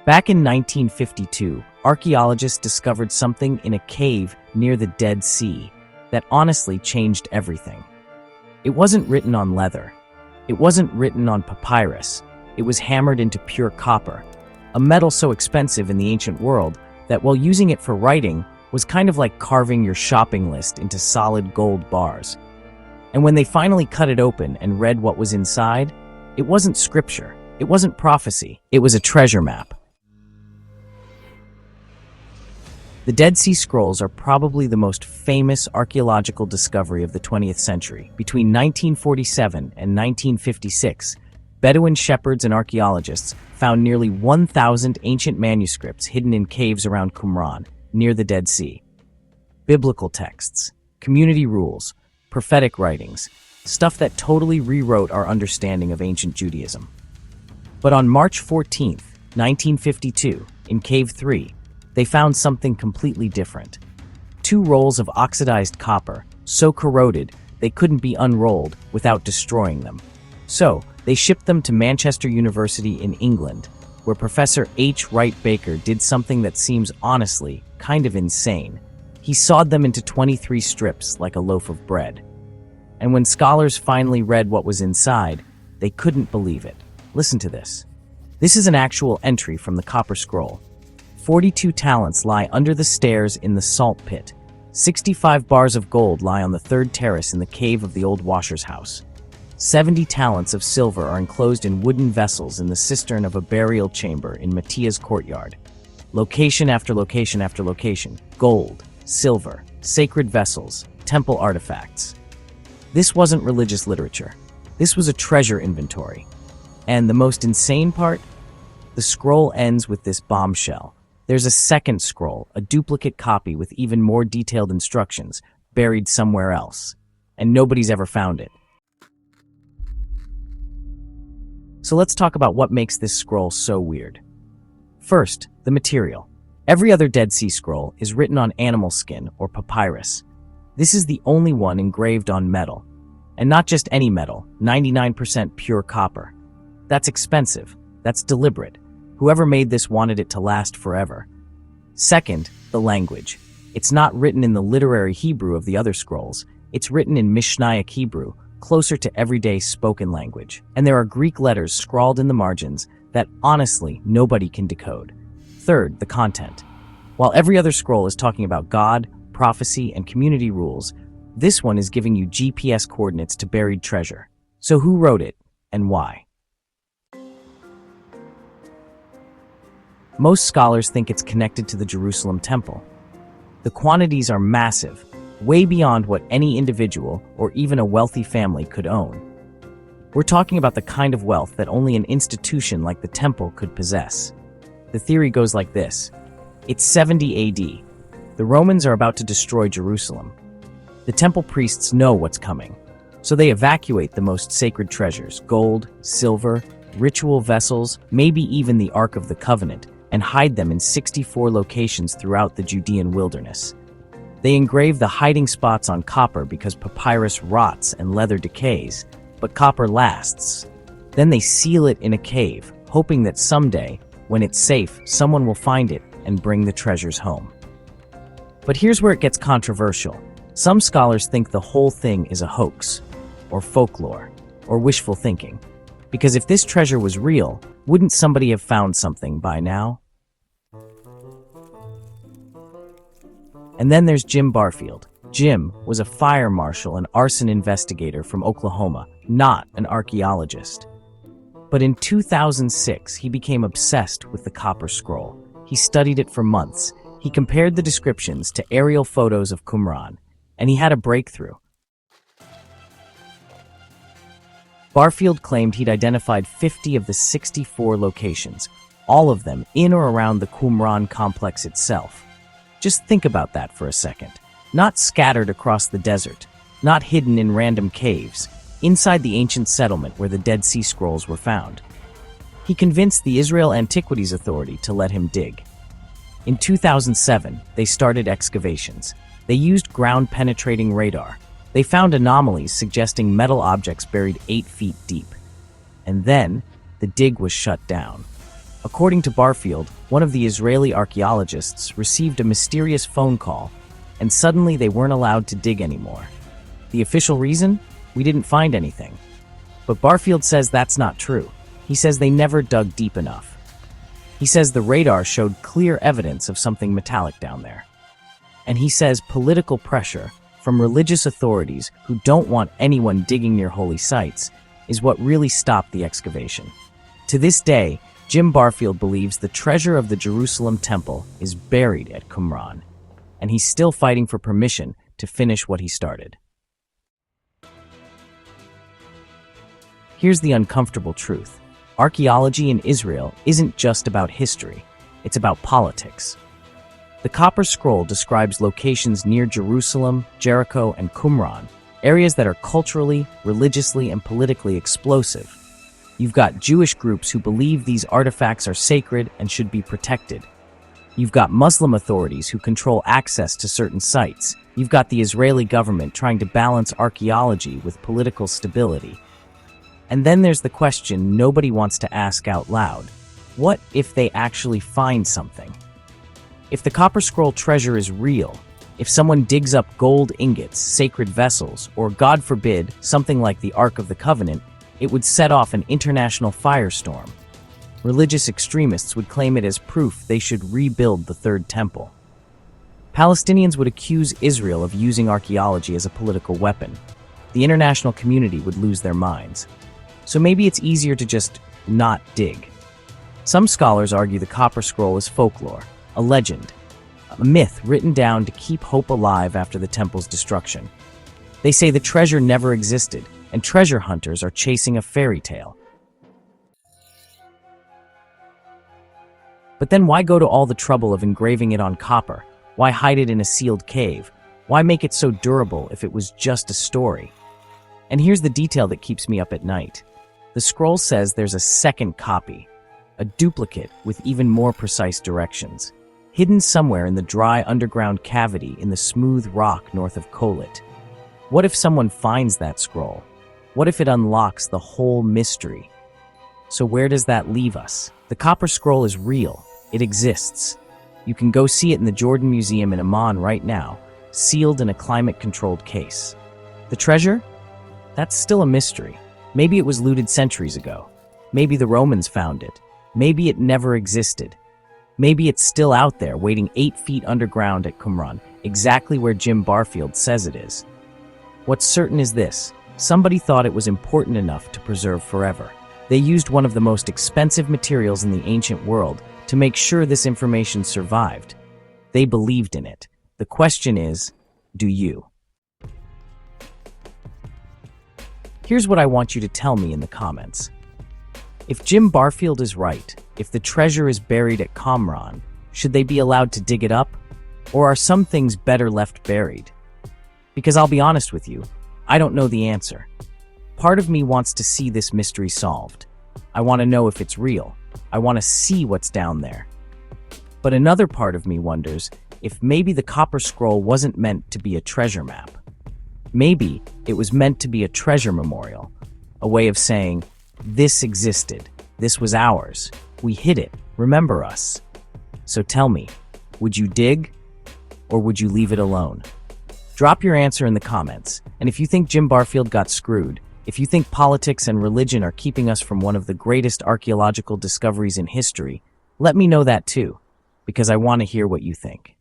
Back in 1952, archaeologists discovered something in a cave near the Dead Sea that honestly changed everything. It wasn't written on leather. It wasn't written on papyrus. It was hammered into pure copper, a metal so expensive in the ancient world that while using it for writing was kind of like carving your shopping list into solid gold bars. And when they finally cut it open and read what was inside, it wasn't scripture, it wasn't prophecy, it was a treasure map. The Dead Sea Scrolls are probably the most famous archaeological discovery of the 20th century. Between 1947 and 1956, Bedouin shepherds and archaeologists found nearly 1,000 ancient manuscripts hidden in caves around Qumran, near the Dead Sea. Biblical texts, community rules, prophetic writings, stuff that totally rewrote our understanding of ancient Judaism. But on March 14, 1952, in Cave 3, they found something completely different. 2 rolls of oxidized copper, so corroded they couldn't be unrolled without destroying them. So, they shipped them to Manchester University in England, where Professor H. Wright Baker did something that seems honestly kind of insane. He sawed them into 23 strips like a loaf of bread. And when scholars finally read what was inside, they couldn't believe it. Listen to this. This is an actual entry from the Copper Scroll. 42 talents lie under the stairs in the salt pit. 65 bars of gold lie on the 3rd terrace in the cave of the old washer's house. 70 talents of silver are enclosed in wooden vessels in the cistern of a burial chamber in Mattia's courtyard. Location after location after location. Gold, silver, sacred vessels, temple artifacts. This wasn't religious literature. This was a treasure inventory. And the most insane part? The scroll ends with this bombshell. There's a second scroll, a duplicate copy with even more detailed instructions, buried somewhere else. And nobody's ever found it. So let's talk about what makes this scroll so weird. First, the material. Every other Dead Sea Scroll is written on animal skin or papyrus. This is the only one engraved on metal. And not just any metal, 99% pure copper. That's expensive. That's deliberate. Whoever made this wanted it to last forever. Second, the language. It's not written in the literary Hebrew of the other scrolls. It's written in Mishnaic Hebrew, closer to everyday spoken language. And there are Greek letters scrawled in the margins that, honestly, nobody can decode. Third, the content. While every other scroll is talking about God, prophecy, and community rules, this one is giving you GPS coordinates to buried treasure. So who wrote it, and why? Most scholars think it's connected to the Jerusalem temple. The quantities are massive, way beyond what any individual or even a wealthy family could own. We're talking about the kind of wealth that only an institution like the temple could possess. The theory goes like this. It's 70 AD. The Romans are about to destroy Jerusalem. The temple priests know what's coming, so they evacuate the most sacred treasures, gold, silver, ritual vessels, maybe even the Ark of the Covenant, and hide them in 64 locations throughout the Judean wilderness. They engrave the hiding spots on copper because papyrus rots and leather decays, but copper lasts. Then they seal it in a cave, hoping that someday, when it's safe, someone will find it and bring the treasures home. But here's where it gets controversial. Some scholars think the whole thing is a hoax, or folklore, or wishful thinking. Because if this treasure was real, wouldn't somebody have found something by now? And then there's Jim Barfield. Jim was a fire marshal and arson investigator from Oklahoma, not an archaeologist. But in 2006, he became obsessed with the Copper Scroll. He studied it for months. He compared the descriptions to aerial photos of Qumran, and he had a breakthrough. Barfield claimed he'd identified 50 of the 64 locations, all of them in or around the Qumran complex itself. Just think about that for a second. Not scattered across the desert, not hidden in random caves, inside the ancient settlement where the Dead Sea Scrolls were found. He convinced the Israel Antiquities Authority to let him dig. In 2007, they started excavations. They used ground-penetrating radar. They found anomalies suggesting metal objects buried 8 feet deep. And then, the dig was shut down. According to Barfield, one of the Israeli archaeologists received a mysterious phone call, and suddenly they weren't allowed to dig anymore. The official reason? We didn't find anything. But Barfield says that's not true. He says they never dug deep enough. He says the radar showed clear evidence of something metallic down there. And he says political pressure from religious authorities who don't want anyone digging near holy sites is what really stopped the excavation. To this day, Jim Barfield believes the treasure of the Jerusalem temple is buried at Qumran, and he's still fighting for permission to finish what he started. Here's the uncomfortable truth. Archaeology in Israel isn't just about history, it's about politics. The Copper Scroll describes locations near Jerusalem, Jericho, and Qumran, areas that are culturally, religiously, and politically explosive. You've got Jewish groups who believe these artifacts are sacred and should be protected. You've got Muslim authorities who control access to certain sites. You've got the Israeli government trying to balance archaeology with political stability. And then there's the question nobody wants to ask out loud. What if they actually find something? If the Copper Scroll treasure is real, if someone digs up gold ingots, sacred vessels, or God forbid, something like the Ark of the Covenant, it would set off an international firestorm. Religious extremists would claim it as proof they should rebuild the Third Temple. Palestinians would accuse Israel of using archaeology as a political weapon. The international community would lose their minds. So maybe it's easier to just not dig. Some scholars argue the Copper Scroll is folklore, a legend, a myth written down to keep hope alive after the temple's destruction. They say the treasure never existed, and treasure hunters are chasing a fairy tale. But then why go to all the trouble of engraving it on copper? Why hide it in a sealed cave? Why make it so durable if it was just a story? And here's the detail that keeps me up at night. The scroll says there's a second copy, a duplicate with even more precise directions, hidden somewhere in the dry underground cavity in the smooth rock north of Kolit. What if someone finds that scroll? What if it unlocks the whole mystery? So where does that leave us? The Copper Scroll is real. It exists. You can go see it in the Jordan Museum in Amman right now, sealed in a climate-controlled case. The treasure? That's still a mystery. Maybe it was looted centuries ago. Maybe the Romans found it. Maybe it never existed. Maybe it's still out there, waiting 8 feet underground at Qumran, exactly where Jim Barfield says it is. What's certain is this: somebody thought it was important enough to preserve forever. They used one of the most expensive materials in the ancient world to make sure this information survived. They believed in it. The question is, do you? Here's what I want you to tell me in the comments. If Jim Barfield is right, if the treasure is buried at Qumran, should they be allowed to dig it up? Or are some things better left buried? Because I'll be honest with you, I don't know the answer. Part of me wants to see this mystery solved. I want to know if it's real. I want to see what's down there. But another part of me wonders if maybe the Copper Scroll wasn't meant to be a treasure map. Maybe it was meant to be a treasure memorial, a way of saying, this existed, this was ours, we hid it, remember us. So tell me, would you dig, or would you leave it alone? Drop your answer in the comments, and if you think Jim Barfield got screwed, if you think politics and religion are keeping us from one of the greatest archaeological discoveries in history, let me know that too, because I want to hear what you think.